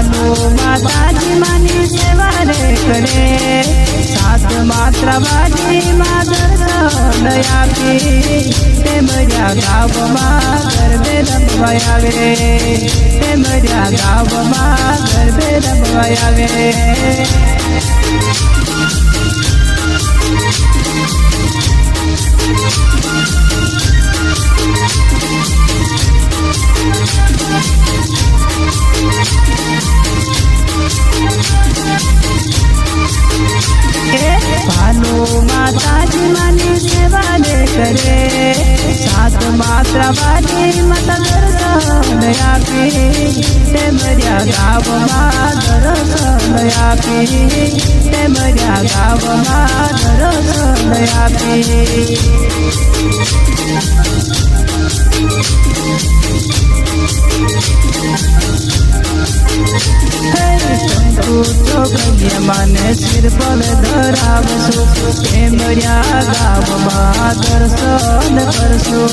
ભાનુ માતાજી માની સેવા રે કરે સાત માત્ર વાડીમાં દર્શન આપી તે મર્યા ગામમાં ગરબે રમવા આવે તે મર્યા ગામમાં ગરબે રમવા આવે ભાનુ માતાજી માની સેવા રે કરે સાત માત્ર વાડીમાં દર્શન આપી તે મર્યા ગામમાં દર્શન આપી તે મર્યા ગામમાં દર્શન આપી મને સિર પર ધરાવશો તે મર્યા ગામમાં દર્શન કરશો